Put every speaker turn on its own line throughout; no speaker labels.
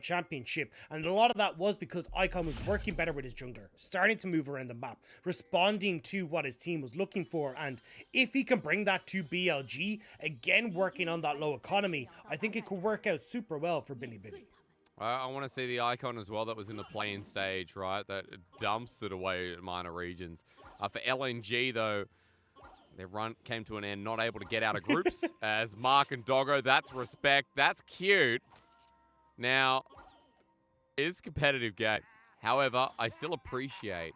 championship, and a lot of that was because Icon was working better with his jungler, starting to move around the map, responding to what his team was looking for. And if he can bring that to BLG, again working on that low economy, I think it could work out super well for Bilibili.
I want to see the Icon as well that was in the play-in stage, right? That dumps it away at minor regions. For LNG, though, their run came to an end, not able to get out of groups. As Mark and Doggo, that's respect. That's cute. Now, it is a competitive game. However, I still appreciate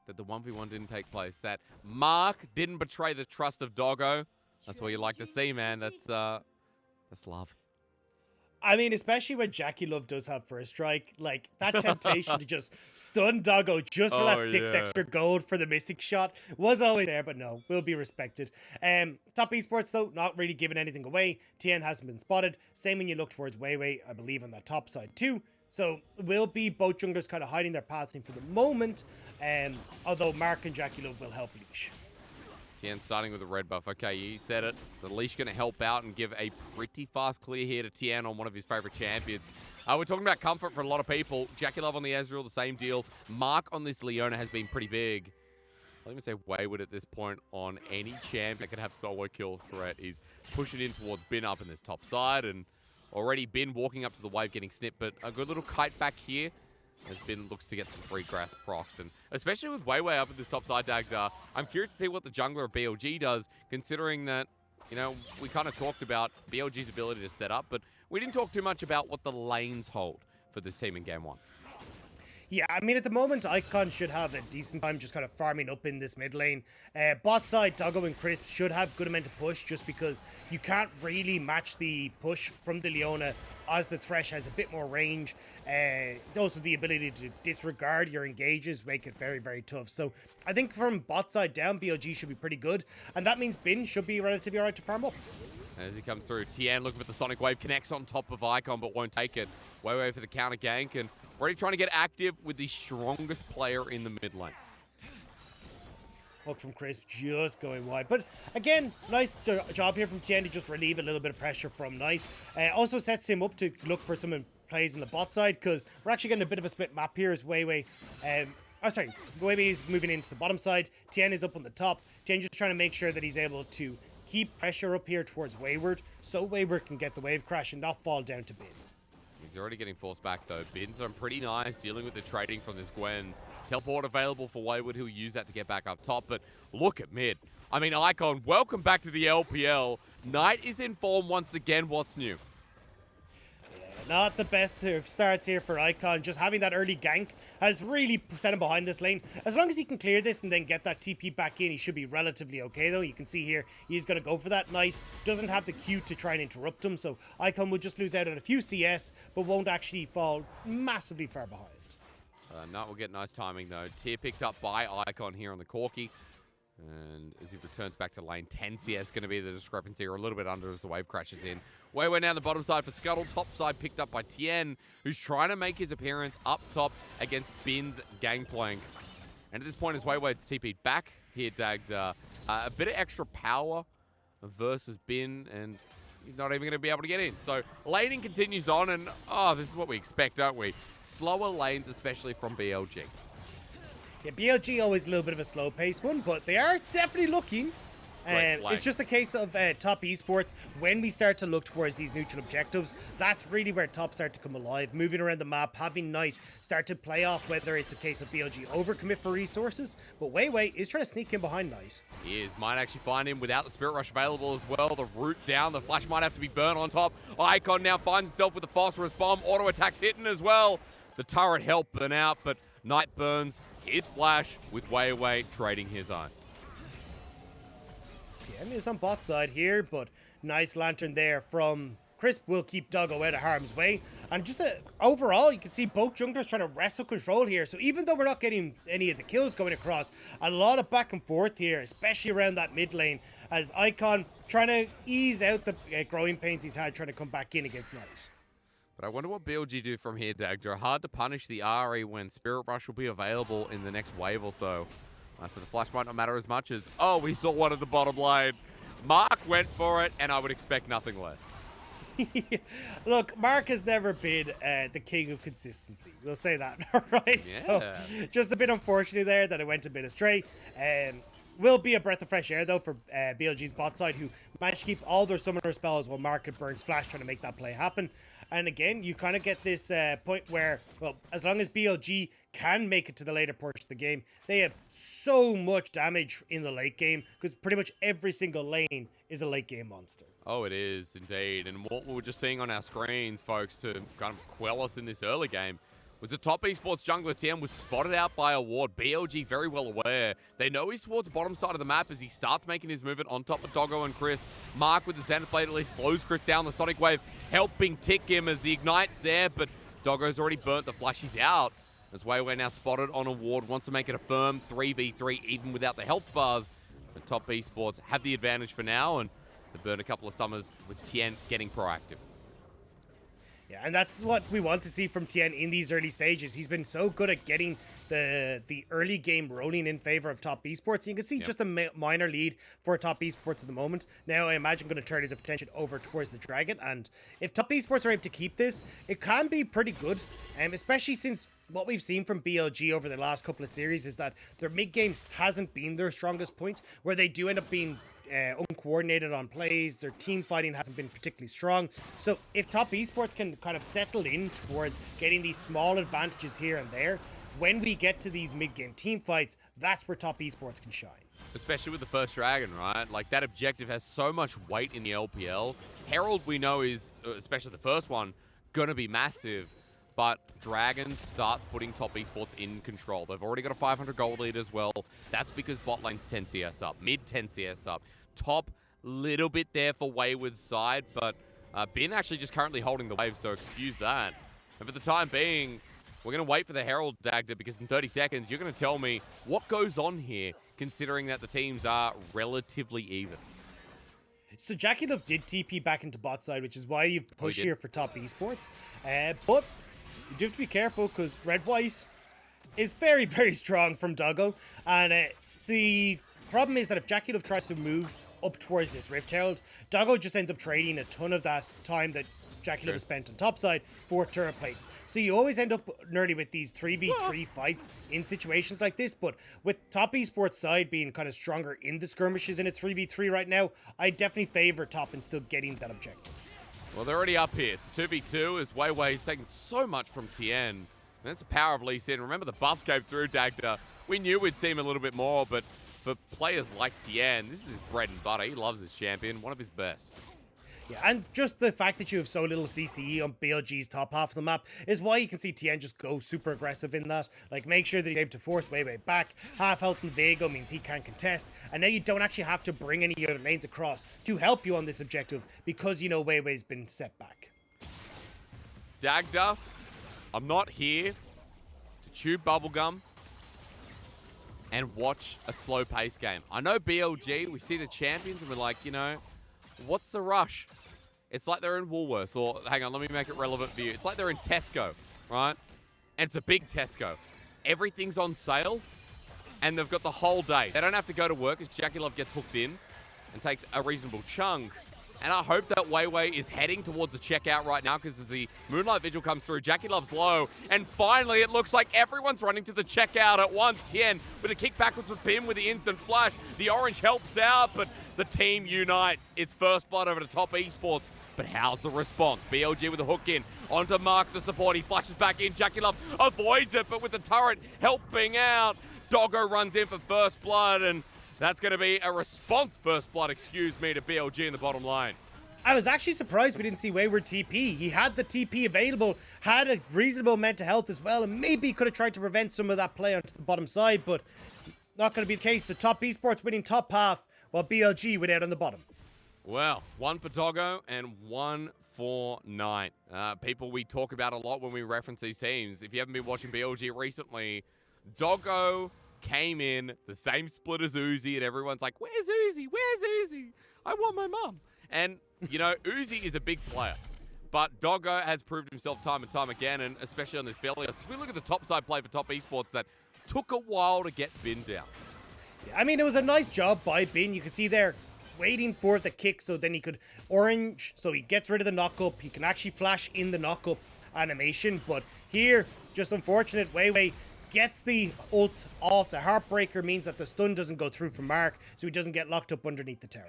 that the 1v1 didn't take place. That Mark didn't betray the trust of Doggo. That's what you like to see, man. That's love.
I mean, especially when Jackie Love does have first strike, like that temptation to just stun Doggo just for that 6 extra gold for the Mystic shot was always there, but no, will be respected. Top Esports, though, not really giving anything away. TN hasn't been spotted. Same when you look towards Weiwei, I believe, on that top side too. So will be both junglers kind of hiding their pathing for the moment, although Mark and Jackie Love will help Leash.
TN starting with a red buff. Okay, you said it. The Leash going to help out and give a pretty fast clear here to TN on one of his favorite champions. We're talking about comfort for a lot of people. Jackie Love on the Ezreal, the same deal. Mark on this Leona has been pretty big. I'll even say Wayward at this point on any champ that can have solo kill threat. He's pushing in towards Bin up in this top side, and already Bin walking up to the wave getting snipped, but a good little kite back here as Bin looks to get some free grass procs. And especially with Weiwei up at this top side, Dagda, I'm curious to see what the jungler of BLG does, considering that, you know, we kind of talked about BLG's ability to set up, but we didn't talk too much about what the lanes hold for this team in Game 1.
Yeah, I mean, at the moment, Icon should have a decent time just kind of farming up in this mid lane. Bot side, Doggo and Crisp should have good amount of push just because you can't really match the push from the Leona as the Thresh has a bit more range. Also, the ability to disregard your engages make it very, very tough. So I think from bot side down, BLG should be pretty good. And that means Bin should be relatively alright to farm up.
As he comes through, TN looking for the Sonic Wave, connects on top of Icon but won't take it. Weiwei for the counter gank, and already trying to get active with the strongest player in the mid lane.
Hook from Crisp just going wide. But again, nice job here from TN to just relieve a little bit of pressure from Knight. Also sets him up to look for some plays on the bot side, because we're actually getting a bit of a split map here as Weiwei. Weiwei is moving into the bottom side. TN is up on the top. TN just trying to make sure that he's able to keep pressure up here towards Wayward, so Wayward can get the wave crash and not fall down to Bin.
He's already getting forced back though. Bin's done pretty nice dealing with the trading from this Gwen. Teleport available for Wayward, who'll use that to get back up top, but look at mid. I mean, Icon, welcome back to the LPL. Knight is in form once again. What's new?
Not the best of starts here for Icon. Just having that early gank has really set him behind this lane. As long as he can clear this and then get that TP back in, he should be relatively okay, though. You can see here, he's going to go for that. Knight doesn't have the Q to try and interrupt him, so Icon will just lose out on a few CS, but won't actually fall massively far behind.
Knight will get nice timing, though. Tier picked up by Icon here on the Corki. And as he returns back to lane, 10 CS going to be the discrepancy, or a little bit under as the wave crashes in. Weiwei now the bottom side for Scuttle. Top side picked up by Tien, who's trying to make his appearance up top against Bin's Gangplank. And at this point, as Weiwei's TP'd back here, Dagged a bit of extra power versus Bin, and he's not even going to be able to get in. So laning continues on, and this is what we expect, don't we? Slower lanes, especially from BLG.
Yeah, BLG always a little bit of a slow-paced one, but they are definitely looking. It's just a case of top esports. When we start to look towards these neutral objectives, that's really where top start to come alive. Moving around the map, having Knight start to play off, whether it's a case of BLG overcommit for resources, but Weiwei is trying to sneak in behind Knight.
He is. Might actually find him without the Spirit Rush available as well. The root down, the flash might have to be burned on top. Icon now finds himself with the phosphorus bomb. Auto attacks hitting as well. The turret helped burn out, but Knight burns his flash with Weiwei trading his own.
Tien is on bot side here, but nice lantern there from Crisp will keep Doggo out of harm's way. And just overall, you can see both junglers trying to wrestle control here. So even though we're not getting any of the kills going across, a lot of back and forth here, especially around that mid lane, as Icon trying to ease out the growing pains he's had trying to come back in against Knight.
But I wonder what BLG do from here, Dagda. Hard to punish the RE when Spirit Rush will be available in the next wave or so. So the flash might not matter as much as, we saw one at the bottom lane. Mark went for it, and I would expect nothing less.
Look, Mark has never been the king of consistency. We'll say that, all right?
Yeah.
So, just a bit unfortunate there that it went a bit astray. Will be a breath of fresh air, though, for BLG's bot side, who managed to keep all their summoner spells while Mark burns Flash trying to make that play happen. And again, you kind of get this point where, well, as long as BLG can make it to the later portion of the game, they have so much damage in the late game because pretty much every single lane is a late game monster.
Oh, it is indeed. And what we were just seeing on our screens, folks, to kind of quell us in this early game, was the top esports jungler TM was spotted out by a ward. BLG very well aware. They know he's towards the bottom side of the map as he starts making his movement on top of Doggo and Chris. Mark with the Zenith Blade at least slows Chris down. The Sonic Wave helping tick him as the Ignite's there, but Doggo's already burnt the flash. He's out. As Wayway now spotted on a ward, wants to make it a firm 3v3 even without the health bars. The top esports have the advantage for now, and they've burned a couple of summers with Tien getting proactive.
Yeah, and that's what we want to see from Tien in these early stages. He's been so good at getting the early game rolling in favor of top esports. You can see just a minor lead for top esports at the moment. Now, I imagine going to turn his attention over towards the Dragon. And if top esports are able to keep this, it can be pretty good. Especially since what we've seen from BLG over the last couple of series is that their mid game hasn't been their strongest point, where they do end up being uncoordinated on plays. Their team fighting hasn't been particularly strong. So if top esports can kind of settle in towards getting these small advantages here and there, when we get to these mid-game team fights, that's where top esports can shine.
Especially with the first Dragon, right? Like, that objective has so much weight in the LPL. Herald, we know, is, especially the first one, going to be massive. But Dragons start putting top esports in control. They've already got a 500 gold lead as well. That's because bot lane's 10 CS up, mid 10 CS up. Top, little bit there for Wayward's side, but Bin actually just currently holding the wave, so excuse that. And for the time being, we're going to wait for the Herald Dagda, because in 30 seconds, you're going to tell me what goes on here, considering that the teams are relatively even.
So Jackie Love did TP back into bot side, which is why you push here for top esports. But you do have to be careful, because Red White is very, very strong from Doggo. And the problem is that if Jackie Love tries to move up towards this Rift Herald, Doggo just ends up trading a ton of that time that Jackie Love spent on top side for turret plates. So you always end up nearly with these 3v3 fights in situations like this. But with top esports side being kind of stronger in the skirmishes in a 3v3 right now, I definitely favor top and still getting that objective.
Well, they're already up here. It's 2v2 as Wayway's taking so much from Tien. And that's the power of Lee Sin. Remember, the buffs came through Dagda. We knew we'd see him a little bit more, but for players like Tien, this is his bread and butter. He loves his champion, one of his best.
Yeah, and just the fact that you have so little CCE on BLG's top half of the map is why you can see Tien just go super aggressive in that. Like, make sure that he's able to force Wayway back. Half health in Viego means he can't contest. And now you don't actually have to bring any other lanes across to help you on this objective because you know Wayway's been set back.
Dagda, I'm not here to chew bubblegum and watch a slow pace game. I know BLG, we see the champions and we're like, you know, what's the rush? It's like they're in Woolworths, or hang on, let me make it relevant for you. It's like they're in Tesco, right? And it's a big Tesco. Everything's on sale, and they've got the whole day. They don't have to go to work as Jackie Love gets hooked in and takes a reasonable chunk. And I hope that Wayway is heading towards the checkout right now, because as the Moonlight Vigil comes through, Jackie Love's low, and finally it looks like everyone's running to the checkout at once. Tien with a kick backwards with Pim with the instant flash. The orange helps out, but the team unites. It's first blood over to top esports. But how's the response? BLG with a hook in. Onto Mark, the support. He flashes back in. Jackie Love avoids it, but with the turret helping out, Doggo runs in for first blood, and that's going to be a response first blood, excuse me, to BLG in the bottom lane.
I was actually surprised we didn't see Wayward TP. He had the TP available, had a reasonable amount of health as well, and maybe could have tried to prevent some of that play onto the bottom side, but not going to be the case. So top esports winning top half, while BLG went out on the bottom.
Well, one for Doggo and one for Knight. People we talk about a lot when we reference these teams. If you haven't been watching BLG recently, Doggo came in the same split as Uzi, and everyone's like, where's Uzi? Where's Uzi? I want my mum. And, you know, Uzi is a big player. But Doggo has proved himself time and time again, and especially on this fairly. As we look at the top side play for top esports, that took a while to get Bin down.
I mean, it was a nice job by Bin. You can see there, waiting for the kick so then he could orange, so he gets rid of the knock-up. He can actually flash in the knock-up animation, but here, just unfortunate, Wei gets the ult off. The Heartbreaker means that the stun doesn't go through from Mark, so he doesn't get locked up underneath the tower.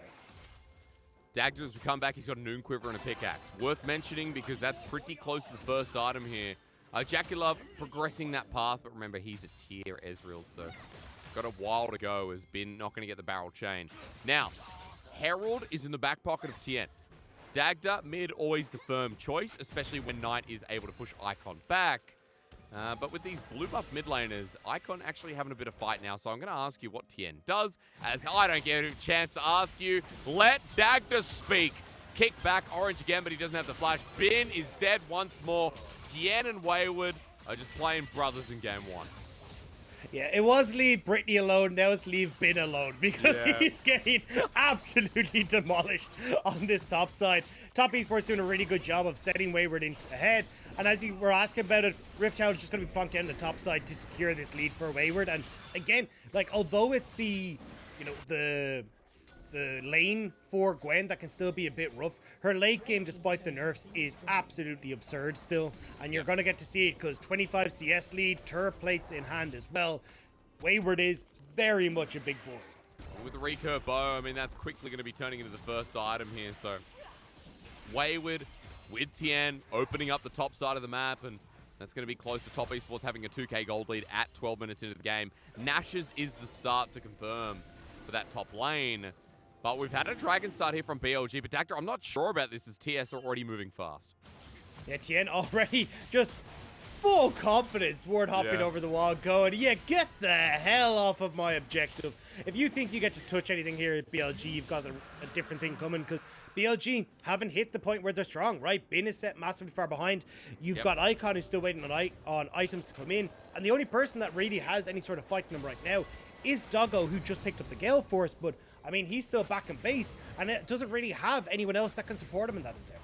Dagda, as we come back, he's got a Noon Quiver and a pickaxe. Worth mentioning because that's pretty close to the first item here. JackeyLove progressing that path, but remember, he's a tier Ezreal, so got a while to go as Bin not going to get the barrel chain. Now, Herald is in the back pocket of Tien. Dagda, mid, always the firm choice, especially when Knight is able to push Icon back. But with these blue buff mid laners, Icon actually having a bit of fight now, so I'm going to ask you what Tien does, as I don't get a chance to ask you. Let Dagda speak. Kick back, orange again, but he doesn't have the flash. Bin is dead once more. Tien and Wayward are just playing brothers in game one.
Yeah, it was leave Brittany alone, now it's leave Bin alone, because he's getting absolutely demolished on this top side. Top Esports doing a really good job of setting Wayward into ahead, and as you were asking about it, Rift Tower is just going to be plonked down the top side to secure this lead for Wayward. And again, like, although it's the, you know, the lane for Gwen that can still be a bit rough, her late game, despite the nerfs, is absolutely absurd still, and you're going to get to see it because 25 CS lead, turret plates in hand as well. Wayward is very much a big boy.
With the recurve bow, I mean, that's quickly going to be turning into the first item here, so Wayward with Tien opening up the top side of the map, and that's going to be close to Top Esports having a 2k gold lead at 12 minutes into the game. Nash's is the start to confirm for that top lane. But we've had a Dragon start here from BLG, but Dagda, I'm not sure about this as TS are already moving fast.
Yeah, Tien already just full confidence, ward hopping over the wall going, yeah, get the hell off of my objective. If you think you get to touch anything here at BLG, you've got a different thing coming, because BLG haven't hit the point where they're strong, right? Bin is set massively far behind. You've got Icon who's still waiting on items to come in, and the only person that really has any sort of fight in them right now is Doggo, who just picked up the Gale Force, but I mean, he's still back in base, and it doesn't really have anyone else that can support him in that endeavor.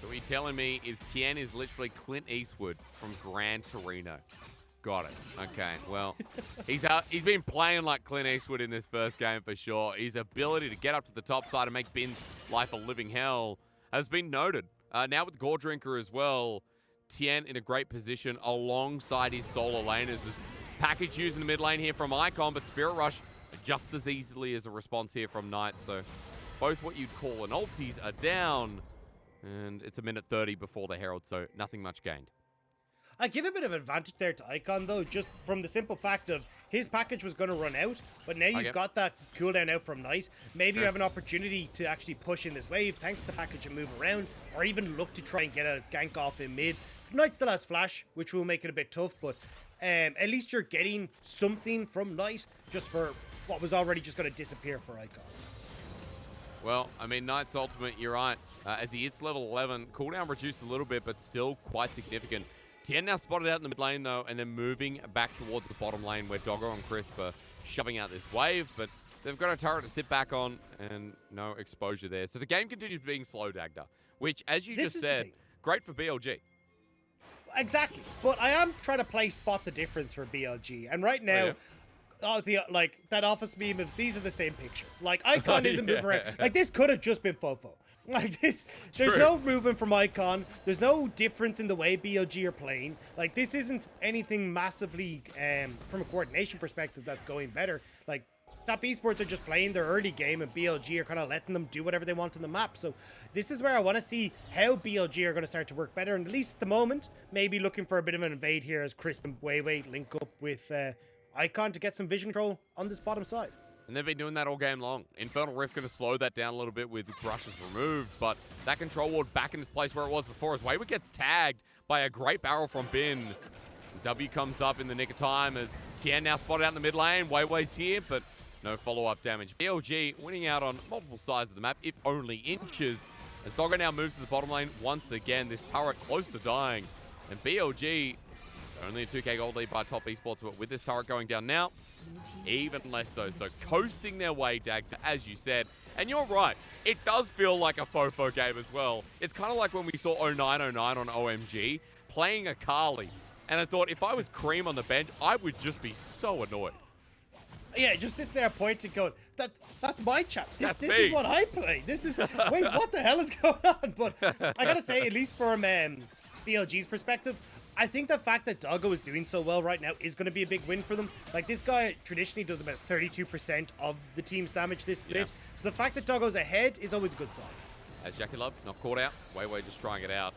So what you're telling me is Tien is literally Clint Eastwood from Gran Torino. Got it. Okay, well, he's been playing like Clint Eastwood in this first game for sure. His ability to get up to the top side and make Bin's life a living hell has been noted. Now with Gore Drinker as well, Tien in a great position alongside his solo laners. There's package used in the mid lane here from Icon, but Spirit Rush just as easily as a response here from Knight. So both what you'd call an ulties are down, and it's a minute 30 before the Herald, so nothing much gained.
I give a bit of advantage there to Icon, though, just from the simple fact of his package was going to run out, but now you've got that cooldown out from Knight. Maybe you have an opportunity to actually push in this wave thanks to the package and move around, or even look to try and get a gank off in mid. Knight still has flash, which will make it a bit tough, but at least you're getting something from Knight just for what was already just going to disappear for Icon.
Well, I mean, Knight's ultimate, you're right. As he hits level 11, cooldown reduced a little bit, but still quite significant. Tien now spotted out in the mid lane, though, and then moving back towards the bottom lane where Doggo and Crisp are shoving out this wave, but they've got a turret to sit back on and no exposure there. So the game continues being slow, Dagda, which, as you just said, great for BLG.
Exactly, but I am trying to play spot the difference for BLG, and right now, like that office meme of these are the same picture. Like Icon isn't moving around. Like this could have just been Fofo. Like this, there's no movement from Icon. There's no difference in the way BLG are playing. Like this isn't anything massively from a coordination perspective that's going better. Like Top Esports are just playing their early game, and BLG are kind of letting them do whatever they want on the map. So this is where I want to see how BLG are going to start to work better. And at least at the moment, maybe looking for a bit of an invade here as Crisp and Weiwei link up with Icon to get some vision control on this bottom side.
And they've been doing that all game long. Infernal Rift going to slow that down a little bit with brushes removed, but that control ward back in its place where it was before as Wayward gets tagged by a great barrel from Bin. W comes up in the nick of time as Tien now spotted out in the mid lane. Weiwei's here, but no follow-up damage. BLG winning out on multiple sides of the map, if only inches, as Doggo now moves to the bottom lane once again. This turret close to dying, and BLG, it's only a 2k gold lead by Top Esports, but with this turret going down now, even less so. So coasting their way, Dagda, as you said. And you're right, it does feel like a Fofo game as well. It's kind of like when we saw 0909 on OMG playing a Carly. And I thought if I was Cream on the bench, I would just be so annoyed.
Yeah, just sit there pointing, going, that's my chat. This
me.
is what I play. This is wait, what the hell is going on? But I gotta say, at least from BLG's perspective, I think the fact that Doggo is doing so well right now is going to be a big win for them. Like, this guy traditionally does about 32% of the team's damage this split. So the fact that Doggo's ahead is always a good sign.
As Jackie Love not caught out. Way just trying it out.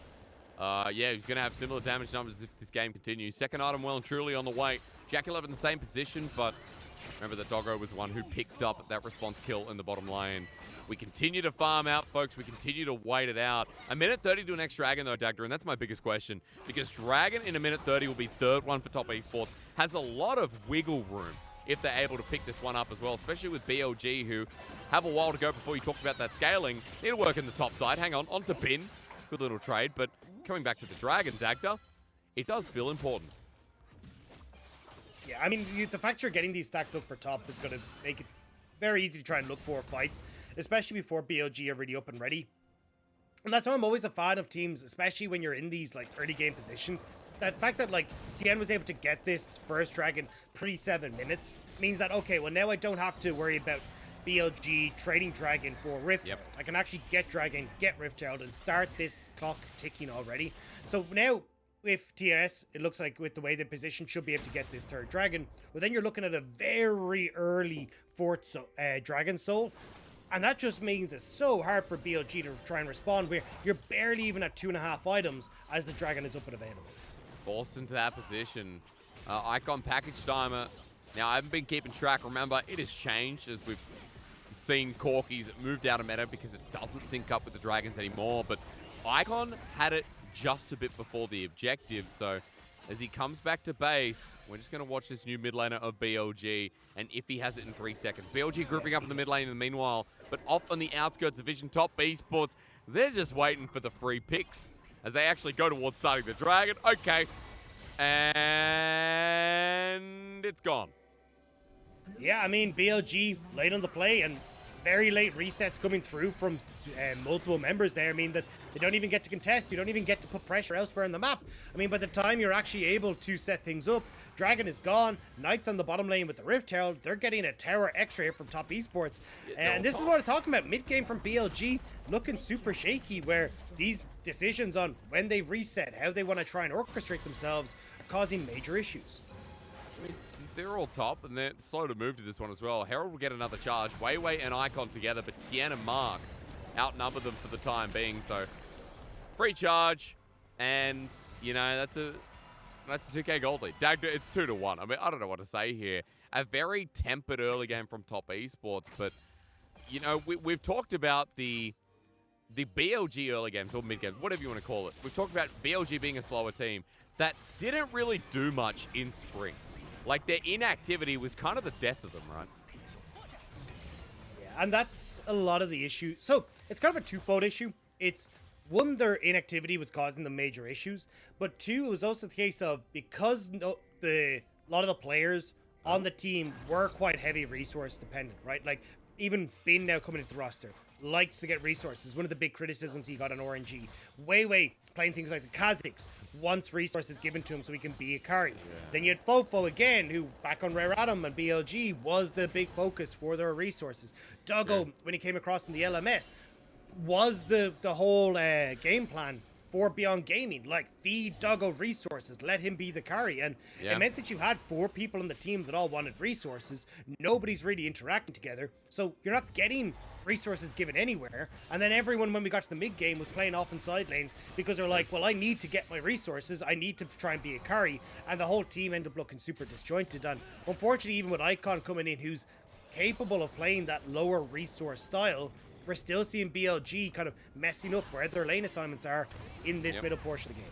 Yeah, he's going to have similar damage numbers if this game continues. Second item well and truly on the way. Jackie Love in the same position, but remember that Doggo was the one who picked up that response kill in the bottom lane. We continue to farm out, folks. We continue to wait it out. A minute 30 to an X Dragon, though, Dagda, and that's my biggest question. Because Dragon in a minute 30 will be third one for top esports. Has a lot of wiggle room if they're able to pick this one up as well, especially with BLG, who have a while to go before you talk about that scaling. Need to work in the top side. Hang on to Bin. Good little trade, but coming back to the Dragon, Dagda, it does feel important.
Yeah, I mean, the fact you're getting these stacked up for top is going to make it very easy to try and look for fights, especially before BLG are really up and ready. And that's why I'm always a fan of teams, especially when you're in these like early game positions. That fact that like TN was able to get this first Dragon pre-7 minutes means that, okay, well now I don't have to worry about BLG trading Dragon for Rift.
Yep.
I can actually get Dragon, get Rift Herald, and start this clock ticking already. So now with TES, it looks like with the way the position should be able to get this third Dragon. Well, then you're looking at a very early fourth Dragon Soul. And that just means it's so hard for BLG to try and respond, where you're barely even at 2.5 items as the Dragon is up and available.
Forced into that position. Icon package timer. Now, I haven't been keeping track. Remember, it has changed as we've seen Corkies moved out of meta because it doesn't sync up with the Dragons anymore. But Icon had it just a bit before the objective. So as he comes back to base, we're just going to watch this new mid laner of BLG. And if he has it in 3 seconds. BLG grouping up in the mid lane in the meanwhile. But off on the outskirts of Vision top esports, they're just waiting for the free picks as they actually go towards starting the Dragon. Okay. And it's gone.
Yeah, I mean, BLG late on the play and very late resets coming through from multiple members there. I mean, that they don't even get to contest. You don't even get to put pressure elsewhere on the map. I mean, by the time you're actually able to set things up, Dragon is gone. Knight's on the bottom lane with the Rift Herald. They're getting a tower extra here from top esports. And this is what I'm talking about. Mid-game from BLG looking super shaky, where these decisions on when they reset, how they want to try and orchestrate themselves, are causing major issues.
I mean, they're all top, and they're slow to move to this one as well. Herald will get another charge. Weiwei and Icon together, but Tien and Mark outnumber them for the time being. So, free charge, and, you know, that's a 2K gold lead. Dagda, it's 2-1. I mean, I don't know what to say here. A very tempered early game from top esports, but, you know, we've talked about the BLG early games, or mid games, whatever you want to call it. We've talked about BLG being a slower team that didn't really do much in spring. Like, their inactivity was kind of the death of them, right?
Yeah, and that's a lot of the issue. So, it's kind of a twofold issue. It's, one, their inactivity was causing them major issues, but two, it was also the case of, because a lot of the players on the team were quite heavy resource dependent, right? Like, even Bin now coming into the roster likes to get resources. One of the big criticisms he got on RNG. Weiwei playing things like the Kazakhs wants resources given to him so he can be a carry. Yeah. Then you had Fofo again, who back on Rare Atom and BLG was the big focus for their resources. Doggo, when he came across from the LMS, was the whole game plan for Beyond Gaming. Like, feed Doggo resources, let him be the carry. And it meant that you had 4 people on the team that all wanted resources. Nobody's really interacting together. So you're not getting resources given anywhere. And then everyone, when we got to the mid-game, was playing off in side lanes because they're like, well, I need to get my resources. I need to try and be a carry. And the whole team ended up looking super disjointed. And unfortunately, even with Icon coming in, who's capable of playing that lower resource style, we're still seeing BLG kind of messing up where their lane assignments are in this middle portion of the game.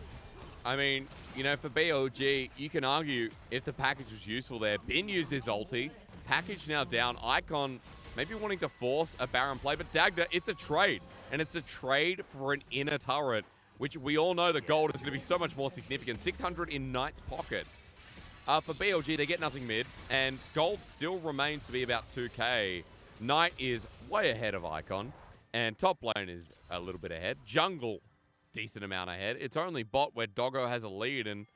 I mean, you know, for BLG, you can argue if the package was useful there. Bin used his ulti. Package now down. Icon maybe wanting to force a Baron play, but Dagda, it's a trade. And it's a trade for an inner turret, which we all know the gold is going to be so much more significant. 600 in Knight's pocket. For BLG, they get nothing mid, and gold still remains to be about 2K. Knight is way ahead of Icon, and top lane is a little bit ahead. Jungle, decent amount ahead. It's only bot where Doggo has a lead, and,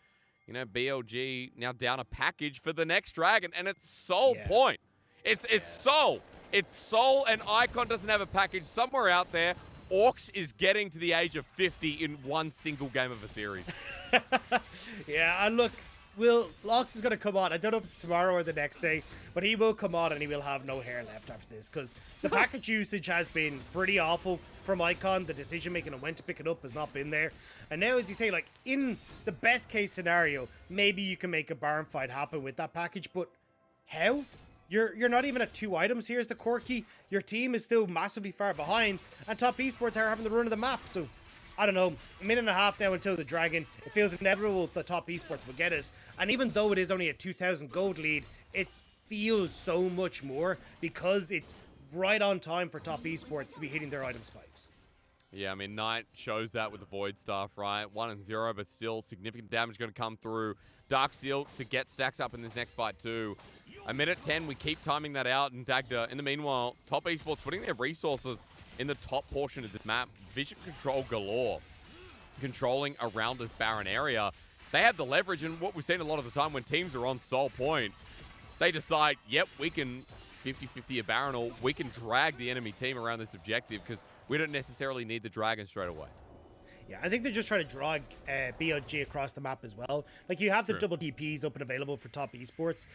you know, BLG now down a package for the next Dragon, and it's sole point. It's sole. It's Soul and Icon doesn't have a package somewhere out there. Orcs is getting to the age of 50 in one single game of a series.
Yeah, and look, Lox is going to come on. I don't know if it's tomorrow or the next day, but he will come on and he will have no hair left after this because the package usage has been pretty awful from Icon. The decision making on when to pick it up has not been there. And now, as you say, like in the best case scenario, maybe you can make a Baron fight happen with that package, but how? You're not even at 2 items. Here's the Corki. Your team is still massively far behind, and Top Esports are having the run of the map. So, I don't know, a minute and a half now until the Dragon. It feels inevitable that Top Esports will get it. And even though it is only a 2,000 gold lead, it feels so much more because it's right on time for Top Esports to be hitting their item spikes.
Yeah, I mean, Knight shows that with the Void Staff, right? 1-0, but still significant damage going to come through. Darksteel to get stacks up in this next fight too. A minute 10, we keep timing that out, and Dagda, in the meanwhile, Top Esports putting their resources in the top portion of this map. Vision control galore. Controlling around this Baron area. They have the leverage, and what we've seen a lot of the time when teams are on Soul Point, they decide, yep, we can 50-50 a Baron, or we can drag the enemy team around this objective, because we don't necessarily need the Dragon straight away.
Yeah, I think they're just trying to drag BLG across the map as well. Like, you have the double DPs up and available for Top Esports.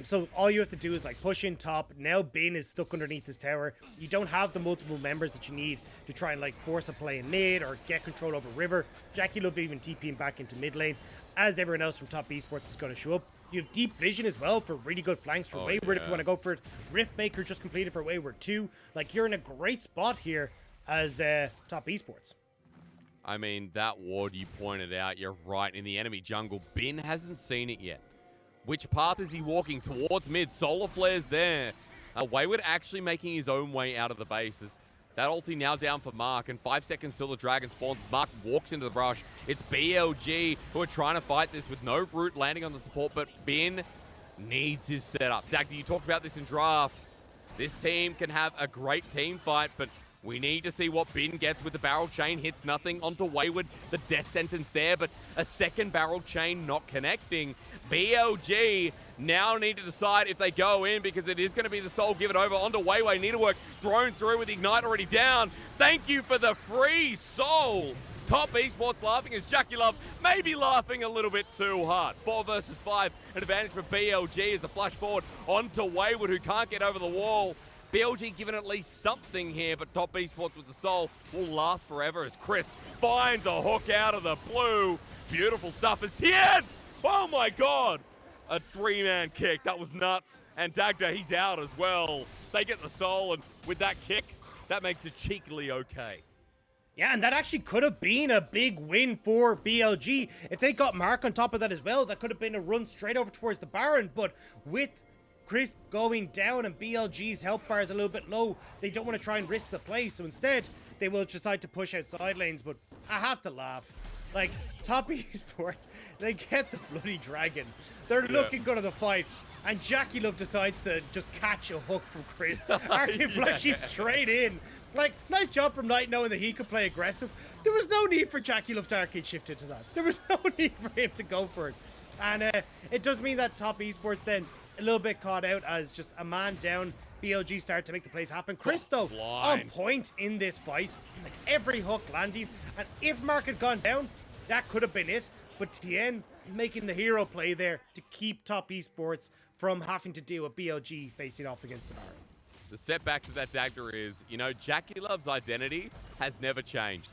So all you have to do is, like, push in top. Now Bin is stuck underneath this tower. You don't have the multiple members that you need to try and, like, force a play in mid or get control over River. Jackie Love even TPing back into mid lane, as everyone else from Top Esports is going to show up. You have deep vision as well for really good flanks for Wayward if you want to go for it. Riftmaker just completed for Wayward too. Like, you're in a great spot here as Top Esports.
I mean, that ward you pointed out, you're right, in the enemy jungle. Bin hasn't seen it yet. Which path is he walking? Towards mid. Solar Flare's there. Wayward actually making his own way out of the bases. That ulti now down for Mark, and 5 seconds till the Dragon spawns. Mark walks into the brush. It's BLG who are trying to fight this with no root landing on the support, but Bin needs his setup. Dagda, you talked about this in draft. This team can have a great team fight, but we need to see what Bin gets with the barrel chain. Hits nothing onto Wayward. The death sentence there, but a second barrel chain not connecting. BLG now need to decide if they go in, because it is going to be the Soul. Give it over onto Wayway. Needlework thrown through with Ignite already down. Thank you for the free Soul. Top Esports laughing as Jackie Love maybe laughing a little bit too hard. 4 versus 5. An advantage for BLG as the flash forward onto Wayward, who can't get over the wall. BLG given at least something here, but Top Esports with the Soul will last forever as Chris finds a hook out of the blue. Beautiful stuff as Tien! Oh my god! A 3-man kick. That was nuts. And Dagda, he's out as well. They get the Soul, and with that kick, that makes it cheekily okay.
Yeah, and that actually could have been a big win for BLG. If they got Mark on top of that as well, that could have been a run straight over towards the Baron, but with Crisp going down and BLG's health bar is a little bit low, they don't want to try and risk the play, so instead they will decide to push out side lanes. But I have to laugh. Like, Top Esports, they get the bloody Dragon. They're looking good at the fight, and Jackie Love decides to just catch a hook from Chris. Arcane Flash it straight in. Like, nice job from Knight knowing that he could play aggressive. There was no need for Jackie Love to arcade shift into that. There was no need for him to go for it. And it does mean that Top Esports then a little bit caught out as just a man down. BLG started to make the plays happen. Chris, though, on point in this fight. Like, every hook landing. And if Mark had gone down, that could have been it. But Tien making the hero play there to keep Top Esports from having to deal with BLG facing off against the Baron.
The setback to that Dagda is, you know, Jackie Love's identity has never changed.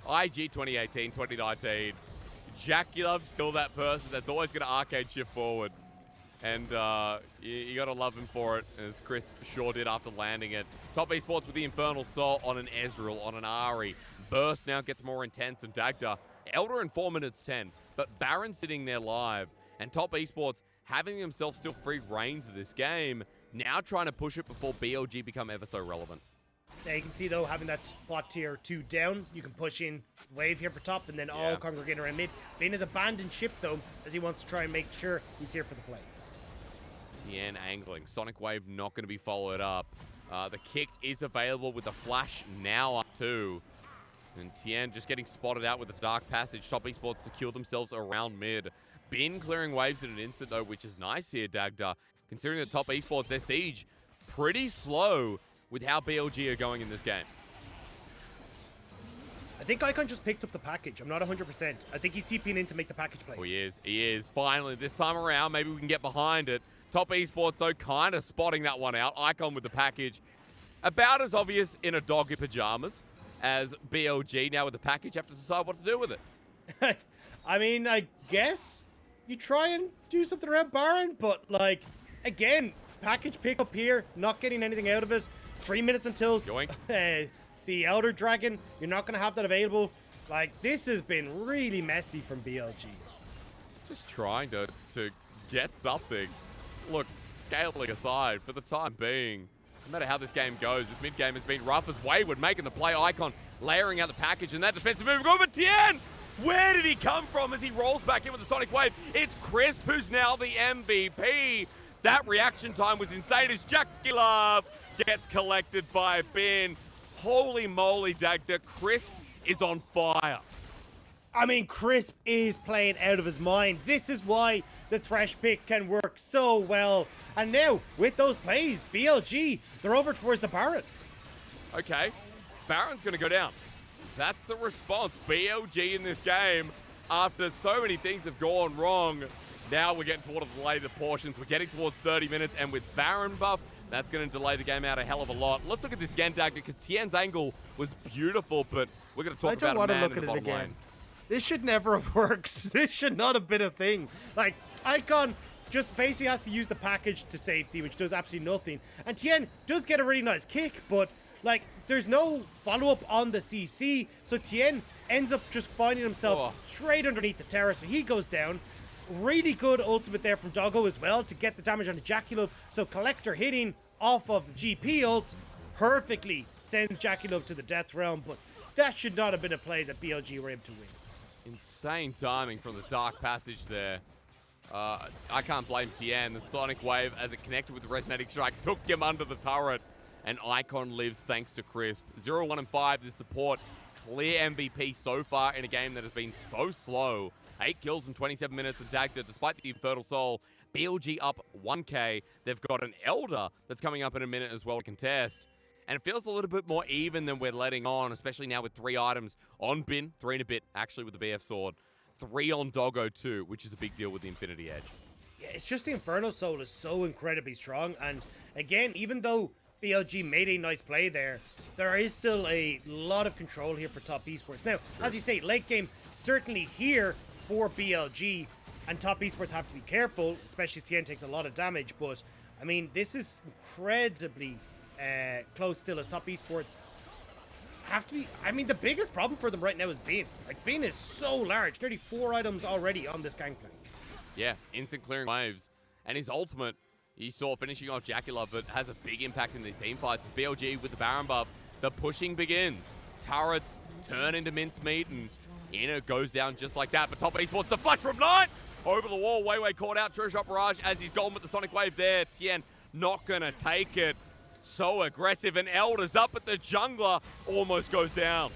IG 2018, 2019, Jackie Love's still that person that's always going to arcade shift forward. And you got to love him for it, as Chris sure did after landing it. Top Esports with the Infernal Soul on an Ezreal, on an Ahri. Burst now gets more intense, and Dagda, Elder in 4 minutes 10, but Baron sitting there live. And Top Esports having themselves still free reigns of this game, now trying to push it before BLG become ever so relevant.
Now you can see, though, having that bot tier 2 down, you can push in wave here for top and then all congregate around mid. Bane has abandoned ship, though, as he wants to try and make sure he's here for the play.
Tien angling. Sonic Wave not going to be followed up. The kick is available with the flash now up too. And Tien just getting spotted out with the Dark Passage. Top Esports secure themselves around mid. Bin clearing waves in an instant, though, which is nice here, Dagda. Considering the Top Esports, their siege pretty slow. with how BLG are going in this game.
I think Icon just picked up the package. I'm not 100%. I think he's TPing in to make the package play.
Oh, he is. He is. Finally, this time around, maybe we can get behind it. Top Esports, though, kind of spotting that one out. Icon with the package. About as obvious in a doggy pajamas as BLG now with the package. Have to decide what to do with it.
I mean, I guess you try and do something around Baron, but, like, again, package pick up here, not getting anything out of it. 3 minutes until the Elder Dragon. You're not going to have that available. Like, this has been really messy from BLG.
Just trying to get something. Look, scaling aside, for the time being, no matter how this game goes, this mid-game has been rough as Wayward making the play. Icon layering out the package, and that defensive move going for Tien! Where did he come from as he rolls back in with the Sonic Wave? It's Crisp, who's now the MVP. That reaction time was insane as Jackie Love gets collected by Bin. Holy moly, Dagda. Crisp is on fire.
I mean, Crisp is playing out of his mind. This is why the Thresh pick can work so well. And now, with those plays, BLG, they're over towards the Baron.
Okay, Baron's going to go down. That's the response. BLG in this game, after so many things have gone wrong, now we're getting towards the later portions. We're getting towards 30 minutes, and with Baron buff, that's going to delay the game out a hell of a lot. Let's look at this again, Dagda, because Tien's angle was beautiful, but we're going to talk about a man in the bottom lane.
This should never have worked. This should not have been a thing. Like, Icon just basically has to use the package to safety, which does absolutely nothing. And Tien does get a really nice kick, but, like, there's no follow-up on the CC, so Tien ends up just finding himself straight underneath the terrace, so he goes down. Really good ultimate there from Doggo as well to get the damage onto Jackie Love, so Collector hitting off of the GP ult perfectly sends Jackie Love to the death realm, but that should not have been a play that BLG were able to win.
Insane timing from the Dark Passage there. I can't blame Tien. The Sonic Wave, as it connected with the Resonating Strike, took him under the turret, and Icon lives thanks to Crisp. 0, 1, and 5, the support. Clear MVP so far in a game that has been so slow. 8 kills in 27 minutes of Dagda, despite the Infertile Soul. BLG up 1k. They've got an Elder that's coming up in a minute as well to contest. And it feels a little bit more even than we're letting on, especially now with 3 items on Bin, 3 and a bit, actually, with the BF Sword. 3 on Doggo too, which is a big deal with the Infinity Edge.
Yeah, it's just the Infernal Soul is so incredibly strong. And again, even though BLG made a nice play there is still a lot of control here for Top Esports. Now, as you say, late game certainly here for BLG, and Top Esports have to be careful, especially as Tien takes a lot of damage. But, I mean, this is incredibly close still as Top Esports have to be. I mean, the biggest problem for them right now is Bane. Like, Bane is so large. Nearly 4 items already on this gangplank.
Yeah, instant clearing waves. And his ultimate, you saw finishing off Jackie Love, but has a big impact in these team fights. It's BLG with the Baron buff. The pushing begins. Turrets turn into mincemeat, and Inner goes down just like that. But Top Esports, the flash from Knight! Over the wall, Way caught out. Treasure Shot Barrage as he's gone with the Sonic Wave there. Tien not gonna take it. So aggressive, and Elder's up, but the jungler almost goes down.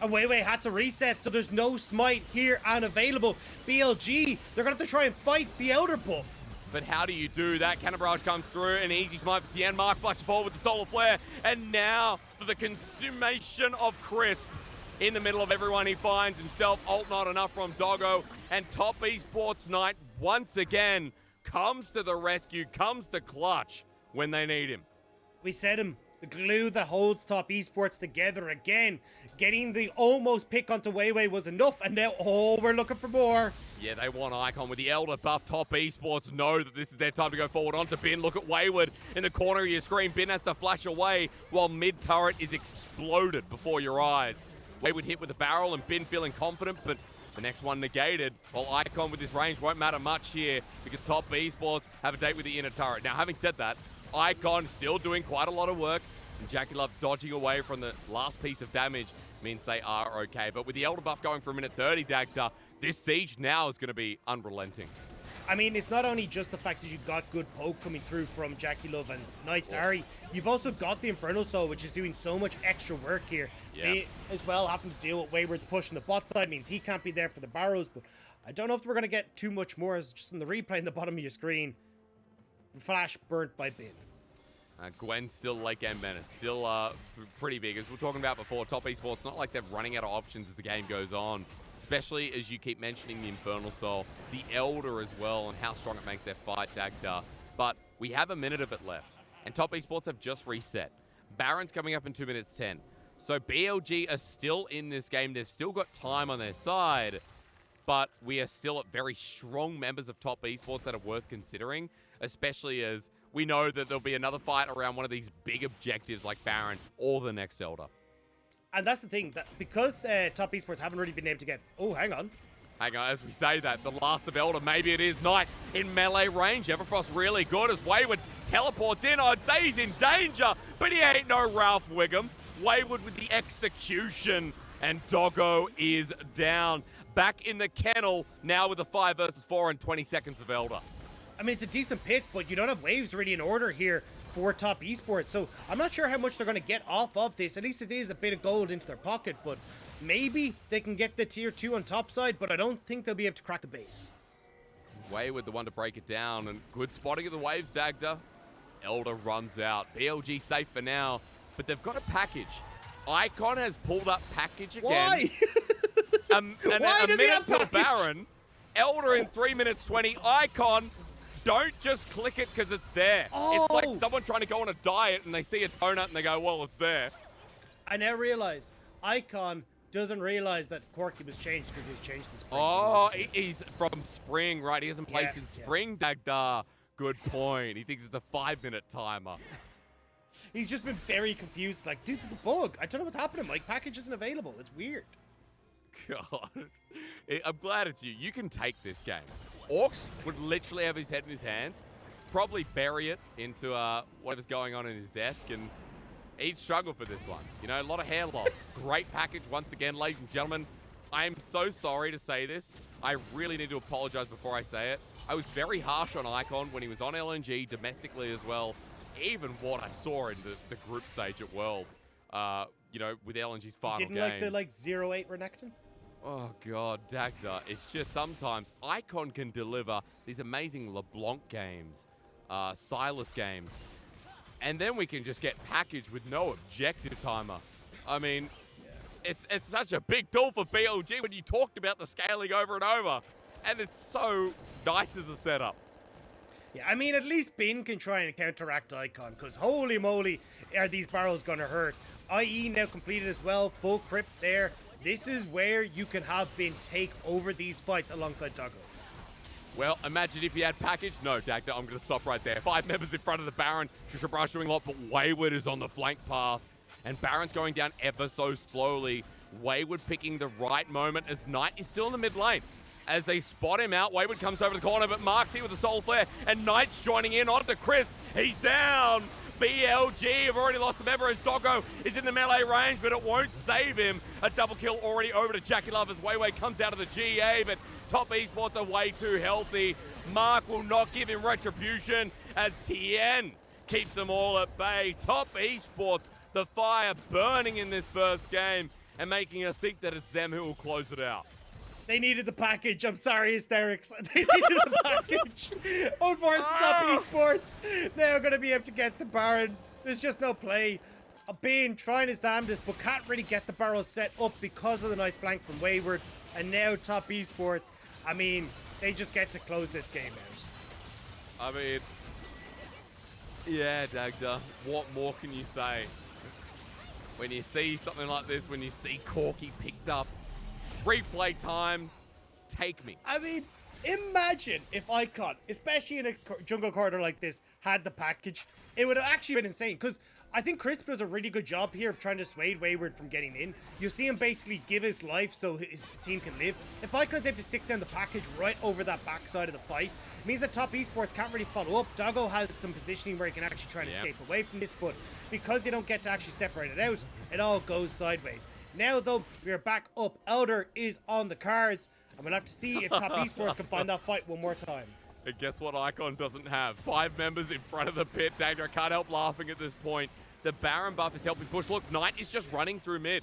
And Way had to reset, so there's no smite here and available. BLG, they're going to have to try and fight the Elder buff.
But how do you do that? Cannon Barrage comes through, an easy smite for Tien. Mark flashes forward with the Solar Flare, and now for the consummation of Crisp. In the middle of everyone, he finds himself. Ult not enough from Doggo, and Top Esports Knight once again comes to the rescue, comes to clutch when they need him.
We said him, the glue that holds Top Esports together again. Getting the almost pick onto Way was enough, and now, we're looking for more.
Yeah, they want Icon with the Elder buff. Top Esports know that this is their time to go forward onto Bin. Look at Wayward in the corner of your screen. Bin has to flash away while mid-turret is exploded before your eyes. Wayward hit with the barrel, and Bin feeling confident, but the next one negated. While Icon with his range won't matter much here because Top Esports have a date with the inner turret. Now, having said that, Icon still doing quite a lot of work, and Jackie Love dodging away from the last piece of damage means they are okay. But with the Elder buff going for a minute 30, Dagda, this siege now is going to be unrelenting.
I mean, it's not only just the fact that you've got good poke coming through from Jackie Love and Knight's Ari, you've also got the Infernal Soul, which is doing so much extra work here.
Yeah.
They, as well, having to deal with Wayward's push on the bot side means he can't be there for the barrows, but I don't know if we're going to get too much more, as just in the replay in the bottom of your screen. Flash burnt by Bin.
Gwen's still late game menace, still pretty big. As we were talking about before, Top Esports, not like they're running out of options as the game goes on, especially as you keep mentioning the Infernal Soul, the Elder as well, and how strong it makes their fight, Dagda. But we have a minute of it left, and Top Esports have just reset. Baron's coming up in 2 minutes 10. So BLG are still in this game. They've still got time on their side, but we are still at very strong members of Top Esports that are worth considering, especially as we know that there'll be another fight around one of these big objectives like Baron or the next Elder.
And that's the thing, that because Top Esports haven't really been able to get... Oh, hang on.
Hang on, as we say that, the last of Elder, maybe it is Knight in melee range. Everfrost really good as Wayward teleports in. I'd say he's in danger, but he ain't no Ralph Wiggum. Wayward with the execution, and Doggo is down. Back in the kennel, now with a 5 versus 4 and 20 seconds of Elder.
I mean, it's a decent pick, but you don't have waves really in order here for Top Esports, so I'm not sure how much they're going to get off of this. At least it is a bit of gold into their pocket, but maybe they can get the tier 2 on top side, but I don't think they'll be able to crack the base.
Wayward the one to break it down, and good spotting of the waves, Dagda. Elder runs out. BLG safe for now, but they've got a package. Icon has pulled up package again.
Why?
Why
does he have
till
package?
Baron. Elder in 3 minutes 20. Icon, don't just click it because it's there.
Oh.
It's like someone trying to go on a diet and they see a donut and they go, well, it's there.
I now realize Icon doesn't realize that Corky was changed because he's changed his spring.
Oh, he's from spring, right? He hasn't played since
yeah.
spring, Dagda. Good point. He thinks it's a 5-minute timer.
He's just been very confused. Like, dude, it's a bug. I don't know what's happening. My package isn't available. It's weird.
God. I'm glad it's you. You can take this game. Orcs would literally have his head in his hands, probably bury it into whatever's going on in his desk, and he'd struggle for this one. You know, a lot of hair loss. Great package once again, ladies and gentlemen. I'm so sorry to say this. I really need to apologize before I say it. I was very harsh on Icon when he was on LNG, domestically as well. Even what I saw in the group stage at Worlds, you know, with LNG's final
Didn't
games.
like the 0-8 Renekton?
Oh, God, Dagda. It's just sometimes Icon can deliver these amazing LeBlanc games, Silas games, and then we can just get packaged with no objective timer. I mean, it's such a big tool for BLG when you talked about the scaling over and over, and it's so nice as a setup.
Yeah, I mean, at least Bin can try and counteract Icon, because holy moly, are these barrels going to hurt. IE now completed as well, full crypt there. This is where you can have Bin take over these fights alongside Doggo.
Well, imagine if he had package. No, Dagda, I'm going to stop right there. 5 members in front of the Baron. Trisha Brush doing a lot, but Wayward is on the flank path. And Baron's going down ever so slowly. Wayward picking the right moment as Knight is still in the mid lane. As they spot him out, Wayward comes over the corner, but Mark's here with a Soul Flare, and Knight's joining in onto Crisp. He's down. BLG have already lost a member as Doggo is in the melee range, but it won't save him. A double kill already over to Jackie Love as Wayway comes out of the GA, but Top Esports are way too healthy. Mark will not give him retribution as Tien keeps them all at bay. Top Esports, the fire burning in this first game and making us think that it's them who will close it out.
They needed the package. I'm sorry, Hysterics. They needed the package. Unfortunately, Top Esports now going to be able to get the Baron. There's just no play. Bean trying his damnedest, but can't really get the barrel set up because of the nice flank from Wayward. And now Top Esports, I mean, they just get to close this game out.
I mean, yeah, Dagda, what more can you say? When you see something like this, when you see Corky picked up, replay time, take me.
I mean, imagine if Icon, especially in a jungle corridor like this, had the package. It would have actually been insane, because I think Crisp does a really good job here of trying to dissuade Wayward from getting in. You see him basically give his life so his team can live. If Icon's able to stick down the package right over that backside of the fight, it means that Top Esports can't really follow up. Doggo has some positioning where he can actually try and escape away from this, but because they don't get to actually separate it out, it all goes sideways. Now, though, we are back up. Elder is on the cards, and we'll have to see if Top Esports can find that fight one more time.
And guess what Icon doesn't have? 5 members in front of the pit. Dagda can't help laughing at this point. The Baron buff is helping push. Look, Knight is just running through mid.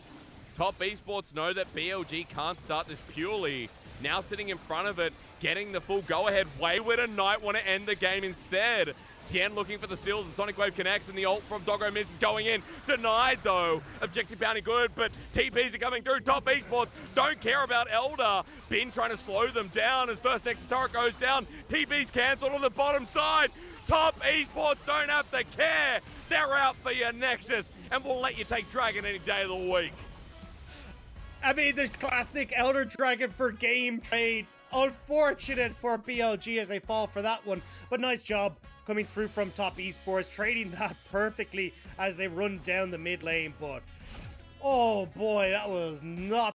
Top Esports know that BLG can't start this purely now sitting in front of it, getting the full go-ahead. Wayward and Knight want to end the game instead. Tien looking for the steals, the Sonic Wave connects, and the ult from Doggo misses going in. Denied, though. Objective bounty good, but TPs are coming through. Top Esports don't care about Elder. Bin trying to slow them down as first Nexus turret goes down. TP's cancelled on the bottom side. Top Esports don't have to care. They're out for your Nexus, and we'll let you take Dragon any day of the week.
I mean, the classic Elder Dragon for game trade. Unfortunate for BLG as they fall for that one. But nice job coming through from Top Esports, trading that perfectly as they run down the mid lane. But, oh boy, that was not